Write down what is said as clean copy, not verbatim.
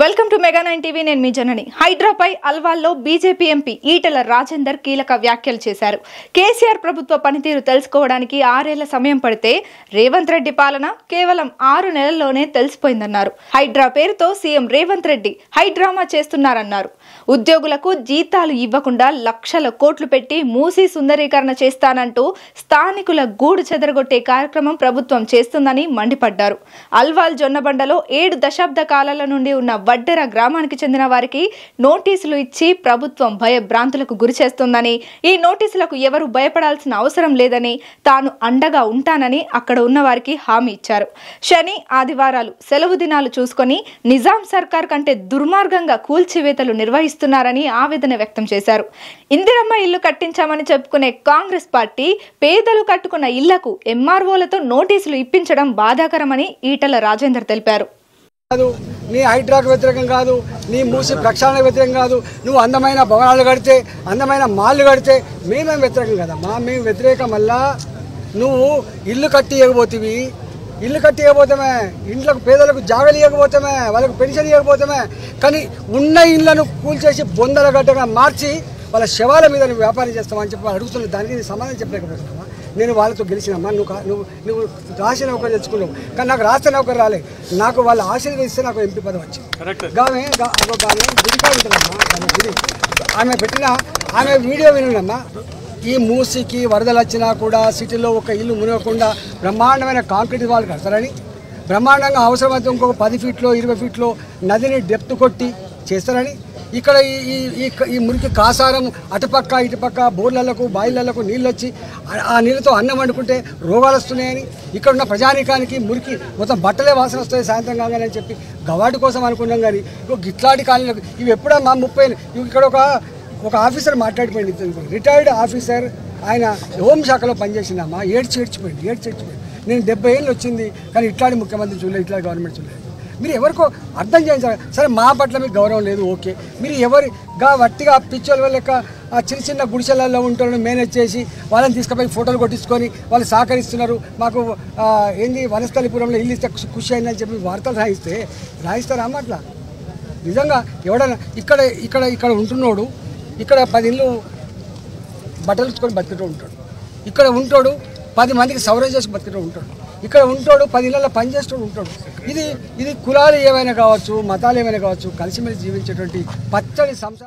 Welcome to mega 9 TV. నేను మీ జనని. హైడ్రాపై అల్వాల్లో BJP MP Etela Rajender కీలక వ్యాఖ్యలు చేశారు. కేసీఆర్ ప్రభుత్వ పనితీరు తెలుసుకోవడానికి 6 ఏళ్ల సమయం పడితే రేవంత్ రెడ్డి పాలన కేవలం 6 నెలల్లోనే తెలిసిపోయిందన్నారు. హైడ్రా పేరుతో సీఎం రేవంత్ రెడ్డి హైడ్రామా చేస్తున్నారన్నారు. ఉద్యోగులకు జీతాలు ఇవ్వకుండా లక్షల కోట్లు పెట్టి మూసీ సుందరీకరణ చేస్తానంటూ స్థానికుల గూడు చెదరగొట్టే కార్యక్రమం ప్రభుత్వం చేస్తుందని మండిపడ్డారు. అల్వాల్ జొన్నబండలో 7 దశాబ్ద కాలాల నుండి ఉన్న వడ్డెర గ్రామానికి చెందిన వారికి నోటీసులు ఇచ్చి ప్రభుత్వం భయభ్రాంతులకు గురి చేస్తోందని, ఈ నోటీసులకు ఎవరు భయపడాల్సిన అవసరం లేదని, తాను అండగా ఉంటానని అక్కడ ఉన్న వారికి హామీ ఇచ్చారు. శని ఆదివారాలు సెలవు దినాలు చూసుకొని నిజాం సర్కార్ కంటే దుర్మార్గంగా కూల్చివేతలు నిర్వహిస్తున్నారని ఆవేదన వ్యక్తం చేశారు. ఇందిరమ్మ ఇల్లు కట్టించామని చెప్పుకునే కాంగ్రెస్ పార్టీ పేదలు కట్టుకున్న ఇళ్లకు ఎంఆర్ఓలతో నోటీసులు ఇప్పించడం బాధాకరమని ఈటెల రాజేందర్ తెలిపారు. నీ హైడ్రాకు వ్యతిరేకం కాదు, నీ మూసి ప్రక్షాళనకు వ్యతిరేకం కాదు. నువ్వు అందమైన భవనాలు కడితే, అందమైన మాళ్ళు కడితే మేమేం వ్యతిరేకం కదమ్మా. మేము వ్యతిరేకం వల్ల నువ్వు ఇల్లు కట్టి ఇవ్వబోతివి, ఇల్లు కట్టి ఇవ్వబోతామే, ఇంట్లోకి పేదలకు జాగలు ఇవ్వకపోతామే, వాళ్ళకు పెన్షన్ ఇవ్వకపోతామే. కానీ ఉన్న ఇళ్లను కూల్చేసి బొందల గడ్డగా మార్చి వాళ్ళ శవాల మీద నువ్వు వ్యాపారం చేస్తామని చెప్పి అడుగుతున్న దానికి సమాధానం చెప్పలేకపోతున్నావా? నేను వాళ్ళతో గెలిచినమ్మా, నువ్వు రాసిన నౌకరు తెచ్చుకున్నావు, కానీ నాకు రాష్ట్ర నౌకరు రాలే. నాకు వాళ్ళు ఆశీర్వదిస్తే నాకు ఎంపీ పదవి వచ్చింది. గుడికా ఉంటుందమ్మా, ఆమె పెట్టిన ఆమె వీడియో వినమ్మా. ఈ మూసికి వరదలు వచ్చినా కూడా సిటీలో ఒక ఇల్లు మునగకుండా బ్రహ్మాండమైన కాంక్రీట్ వాళ్ళు కడతారని, బ్రహ్మాండంగా అవసరమైతే ఇంకొక 10 ఫీట్లో 20 ఫీట్లో నదిని డెప్త్ కొట్టి చేస్తారని, ఇక్కడ ఈ మురికి కాసారం అటుపక్క ఇటుపక్క బోర్లకు బాయిలకు నీళ్ళు వచ్చి ఆ నీళ్ళతో అన్నం వండుకుంటే రోగాలు వస్తున్నాయని, ఇక్కడ ఉన్న ప్రజానీకానికి మురికి మొత్తం బట్టలే వాసన వస్తాయి సాయంత్రం కాగానే అని చెప్పి గవాటి కోసం అనుకున్నాం. కానీ గిట్లాంటి కాలనీలకు ఇవి ఎప్పుడమ్మా 30 ఇక్కడ ఒక ఆఫీసర్ మాట్లాడిపోయింది, రిటైర్డ్ ఆఫీసర్, ఆయన హోంశాఖలో పనిచేసిందమ్మా. ఏడ్చిపోయింది. నేను 70 ఏళ్ళు వచ్చింది కానీ ఇట్లాంటి ముఖ్యమంత్రి చూడలేదు, ఇట్లాంటి గవర్నమెంట్ చూడలేదు. మీరు ఎవరికో అర్థం చేయించాలి. సరే మా పట్ల మీకు గౌరవం లేదు, ఓకే. మీరు ఎవరిగా వట్టిగా పిచ్చోళ్ళ లెక్క చిన్న గుడిసెలలో ఉంటారని మేనేజ్ చేసి వాళ్ళని తీసుకుపోయి ఫోటోలు కొట్టించుకొని వాళ్ళు సహకరిస్తున్నారు, మాకు ఏంది వనస్థలిపురంలో ఇల్లు ఇస్తే ఖుషి అయిందని చెప్పి వార్తలు రాయిస్తారా అమ్మ? అట్లా నిజంగా ఎవడన్నా ఇక్కడ ఉంటున్నాడు, ఇక్కడ 10 ఇళ్ళు బట్టలు ఇచ్చుకొని బతికేటో ఉంటాడు, ఇక్కడ ఉంటాడు 10 మందికి సౌరం చేసి బతికేటో ఉంటాడు, ఇక్కడ ఉంటాడు 10 ఇళ్ళల్లో పనిచేస్తూ ఉంటాడు. ఇది కులాలు ఏమైనా కావచ్చు, మతాలు ఏమైనా కావచ్చు, కలిసిమెలిసి జీవించేటువంటి పచ్చడి సంసారం.